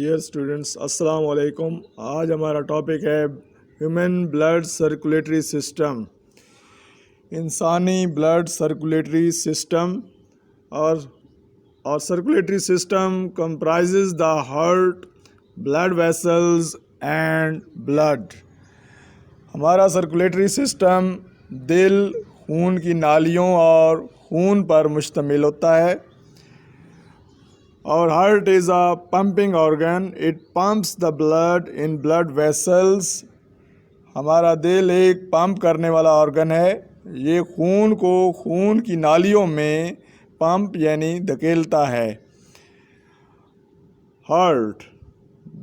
Dear students, अस्सलाम वालेकुम। आज हमारा टॉपिक है ह्यूमन ब्लड सर्कुलेटरी सिस्टम। इंसानी ब्लड सर्कुलेटरी सिस्टम और circulatory system comprises the heart, blood vessels and blood. हमारा सर्कुलेटरी सिस्टम दिल, खून की नालियों और खून पर मुश्तमिल होता है। Our heart is a pumping organ. It pumps the blood in blood vessels. हमारा दिल एक पंप करने वाला ऑर्गन है। ये खून को खून की नालियों में पंप यानी धकेलता है। Heart.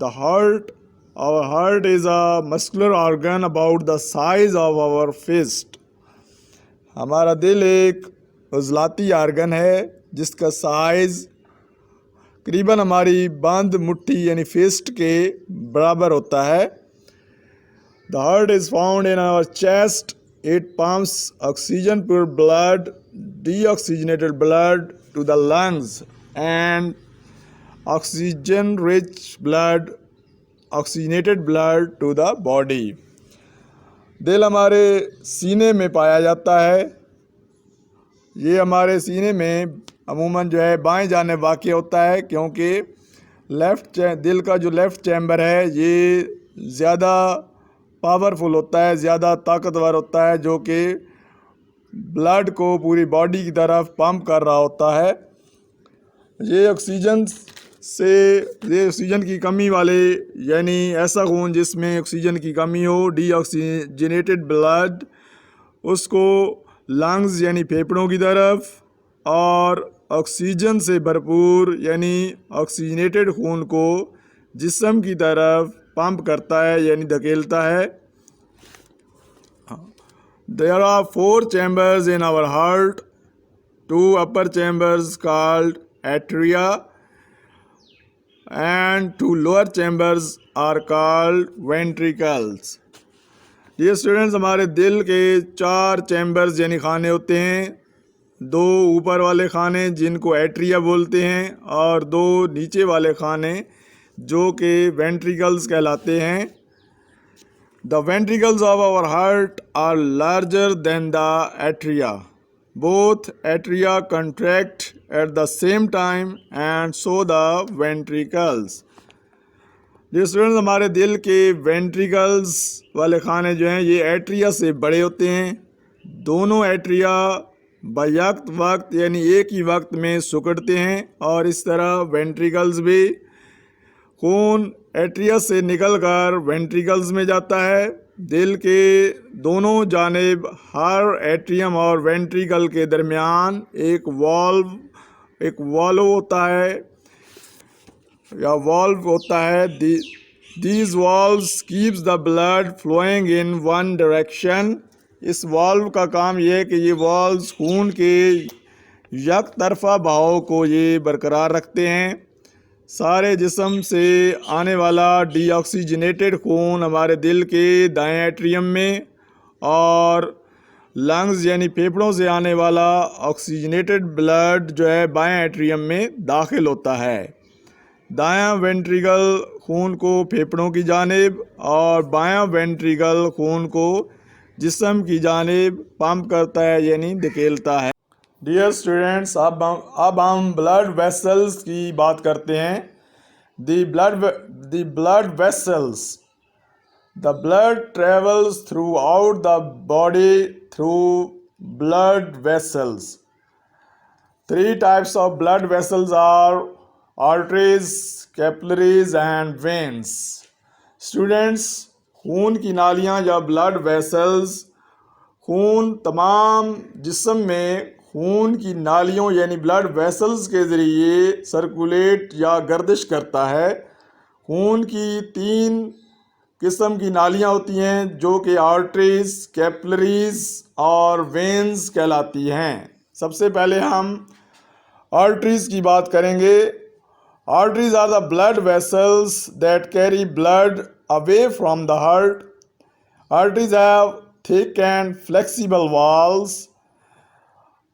The heart. Our heart is a muscular organ about the size of our fist. हमारा दिल एक उज़लाती ऑर्गन है जिसका साइज़ करीबन हमारी बंद मुट्ठी यानी फिस्ट के बराबर होता है। The heart is found in our chest. It pumps oxygen pure blood, deoxygenated blood to the lungs and oxygen rich blood, oxygenated blood to the body. दिल हमारे सीने में पाया जाता है। ये हमारे सीने में अमूमन जो है बाएं जानिब वाक़ होता है, क्योंकि दिल का जो लेफ़्ट चैम्बर है ये ज़्यादा पावरफुल होता है, ज़्यादा ताकतवर होता है, जो कि ब्लड को पूरी बॉडी की तरफ पंप कर रहा होता है। ये ऑक्सीजन की कमी वाले यानी ऐसा खून जिसमें ऑक्सीजन की कमी हो, डीऑक्सीजनेटेड ब्लड, उसको लंग्स यानी फेफड़ों की तरफ और ऑक्सीजन से भरपूर यानी ऑक्सीजनेटेड खून को जिस्म की तरफ पंप करता है यानी धकेलता है। There are 4 chambers in our heart. 2 upper chambers called atria and 2 lower chambers are called ventricles. ये स्टूडेंट्स, हमारे दिल के 4 चैम्बर्स यानी खाने होते हैं। 2 ऊपर वाले खाने जिनको एट्रिया बोलते हैं और 2 नीचे वाले खाने जो कि वेंट्रिकल्स कहलाते हैं। The ventricles of our heart are larger than the atria. Both atria contract at the same time and so the ventricles. ये स्टूडेंट्स, हमारे दिल के वेंट्रिकल्स वाले खाने जो हैं ये एट्रिया से बड़े होते हैं। दोनों एट्रिया बैक वक्त यानी एक ही वक्त में सिकुड़ते हैं और इस तरह वेंट्रिकल्स भी। खून एट्रिया से निकलकर वेंट्रिकल्स में जाता है। दिल के दोनों जानिब हर एट्रियम और वेंट्रिकल के दरमियान एक वॉल्व होता है या वॉल्व होता है। These valves keeps the blood flowing in one direction. इस वॉल्व का काम यह है कि ये वॉल्व्स खून के एक तरफा बहाव को ये बरकरार रखते हैं। सारे जिस्म से आने वाला डीऑक्सीजनेटेड खून हमारे दिल के दाएं एट्रियम में और लंग्स यानी फेफड़ों से आने वाला ऑक्सीजनेटेड ब्लड जो है बाएं एट्रियम में दाखिल होता है। दायां वेंट्रिकल खून को फेफड़ों की जानिब और बायां वेंट्रिकल खून को जिस्म की जानिब पंप करता है यानी धकेलता है। डियर स्टूडेंट्स, अब हम ब्लड वेसल्स की बात करते हैं। The blood vessels. The blood travels through out the body through blood vessels. 3 types of blood vessels are arteries, capillaries and veins. Students, खून की नालियाँ या ब्लड वेसल्स खून तमाम जिस्म में खून की नालियों यानी ब्लड वेसल्स के ज़रिए सर्कुलेट या गर्दिश करता है। खून की 3 किस्म की नालियाँ होती हैं जो कि आर्टरीज, कैपिलरीज और वेन्स कहलाती हैं। सबसे पहले हम आर्टरीज की बात करेंगे। Arteries are the blood vessels that carry blood away from the heart. Arteries have thick and flexible walls.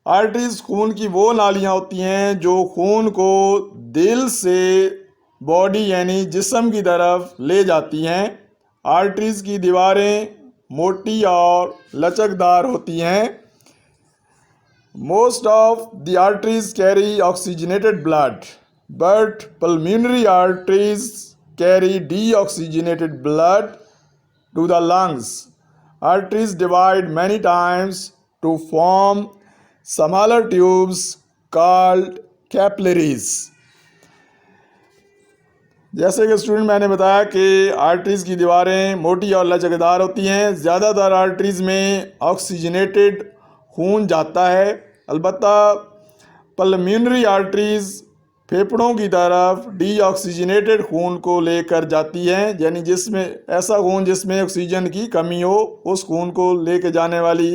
Arteries खून की वो नालियाँ होती हैं जो खून को दिल से बॉडी यानी जिस्म की तरफ ले जाती हैं। आर्टरीज की दीवारें मोटी और लचकदार होती हैं। Most of the arteries carry oxygenated blood, but pulmonary arteries carry deoxygenated blood to the lungs. Arteries divide many times to form smaller tubes called capillaries. जैसे कि स्टूडेंट मैंने बताया कि आर्टरीज की दीवारें मोटी और लचकदार होती हैं। ज़्यादातर आर्टरीज में ऑक्सीजनेटेड खून जाता है। अलबत्ता पल्मोनरी आर्टरीज फेफड़ों की तरफ डीऑक्सीजनेटेड खून को लेकर जाती हैं, यानी जिसमें ऐसा खून जिसमें ऑक्सीजन की कमी हो, उस खून को लेकर जाने वाली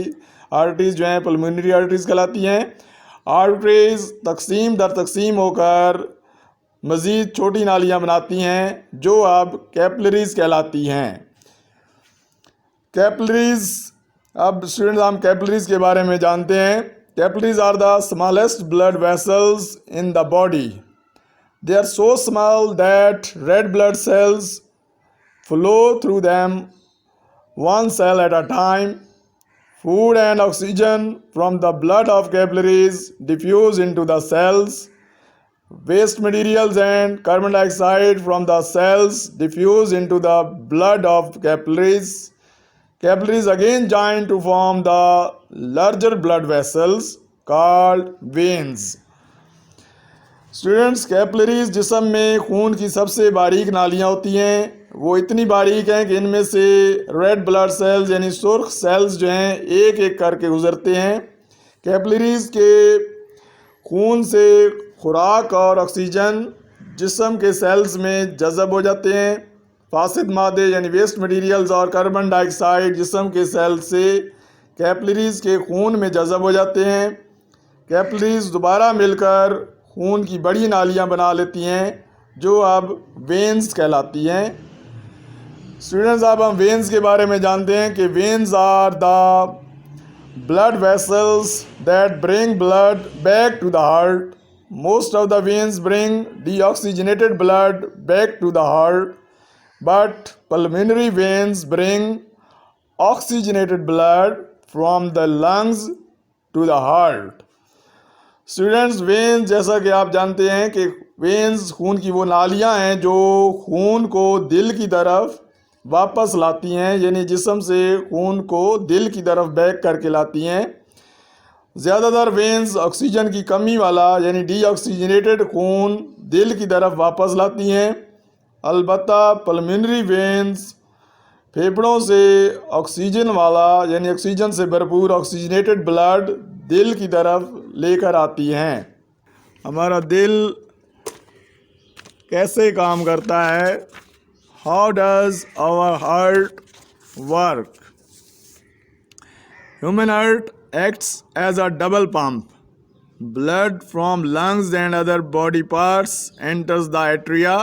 आर्टरीज जो हैं पल्मोनरी आर्टरीज कहलाती हैं। आर्टरीज तकसीम दर तकसीम होकर मज़ीद छोटी नालियाँ बनाती हैं जो अब कैपिलरीज कहलाती हैं। कैपिलरीज, अब स्टूडेंट्स हम कैपिलरीज के बारे में जानते हैं। Capillaries are the smallest blood vessels in the body. They are so small that red blood cells flow through them one cell at a time. Food and oxygen from the blood of capillaries diffuse into the cells. Waste materials and carbon dioxide from the cells diffuse into the blood of capillaries. Capillaries again join to form the larger blood vessels called veins. Students, capillaries जिस्म में खून की सबसे बारीक नालियाँ होती हैं। वो इतनी बारीक हैं कि इनमें से रेड ब्लड सेल्स यानी सुर्ख सेल्स जो हैं एक एक करके गुजरते हैं। कैपिलरीज के खून से खुराक और ऑक्सीजन जिस्म के सेल्स में जज़ब हो जाते हैं। फासिद मादे यानी वेस्ट मटेरियल्स और कार्बन डाइऑक्साइड जिस्म के सेल से कैपिलरीज के खून में जज़ब हो जाते हैं। कैपिलरीज दोबारा मिलकर खून की बड़ी नालियाँ बना लेती हैं जो अब वेन्स कहलाती हैं। स्टूडेंट्स, अब हम वेन्स के बारे में जानते हैं कि veins are the blood vessels that bring blood back to the heart. Most of the veins bring deoxygenated blood back to the heart, but pulmonary veins bring oxygenated blood from the lungs to the heart. Students, veins जैसा कि आप जानते हैं कि veins खून की वो नालियाँ हैं जो खून को दिल की तरफ वापस लाती हैं, यानी जिस्म से खून को दिल की तरफ बैक करके लाती हैं। ज़्यादातर वेन्स ऑक्सीजन की कमी वाला यानी डीऑक्सीजनेटेड खून दिल की तरफ वापस लाती हैं। अलबत्ता पल्मोनरी वेन्स फेफड़ों से ऑक्सीजन वाला यानी ऑक्सीजन से भरपूर ऑक्सीजनेटेड ब्लड दिल की तरफ लेकर आती हैं। हमारा दिल कैसे काम करता है? How does our heart work? Human heart acts as a double pump. Blood from lungs and other body parts enters the atria.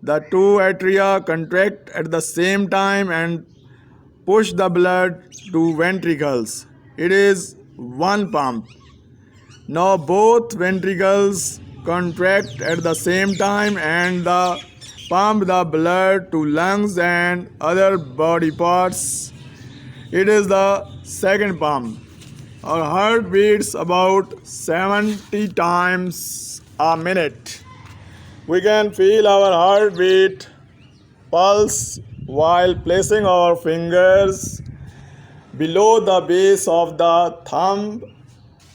The two atria contract at the same time and push the blood to ventricles. It is one pump. Now both ventricles contract at the same time and pump the blood to lungs and other body parts. It is the second pump. Our heart beats about 70 times a minute. We can feel our heartbeat pulse while placing our fingers below the base of the thumb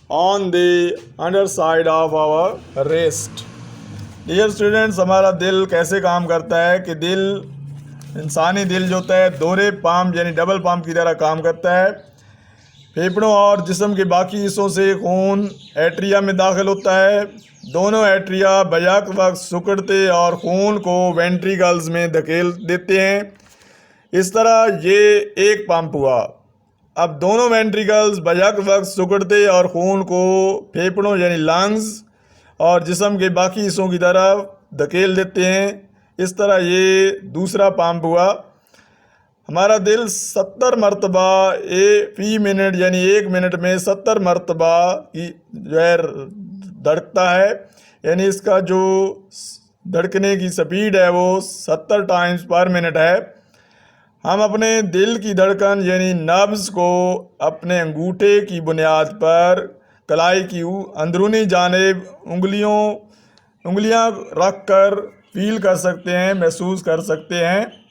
on the underside of our wrist. Dear students, हमारा दिल कैसे काम करता है कि दिल, इंसानी दिल जो होता है दोहरे पंप यानी डबल पंप की तरह काम करता है। फेफड़ों और जिस्म के बाकी हिस्सों से खून एट्रिया में दाखिल होता है। दोनों एट्रिया बजाक वक्त सिकुड़ते और खून को वेंट्रिकल्स में धकेल देते हैं। इस तरह ये एक पंप हुआ। अब दोनों वेंट्रिकल्स बजाक वक्त सिकुड़ते और खून को फेफड़ों यानी लंग्स और जिस्म के बाकी हिस्सों की तरफ धकेल देते हैं। इस तरह ये दूसरा पंप हुआ। हमारा दिल 70 मरतबा फी मिनट यानी 1 मिनट में 70 मरतबा की जो है धड़कता है, यानी इसका जो धड़कने की स्पीड है वो 70 टाइम्स पर मिनट है। हम अपने दिल की धड़कन यानी नब्ज को अपने अंगूठे की बुनियाद पर कलाई की अंदरूनी जानिब उंगलियां रख कर फील कर सकते हैं, महसूस कर सकते हैं।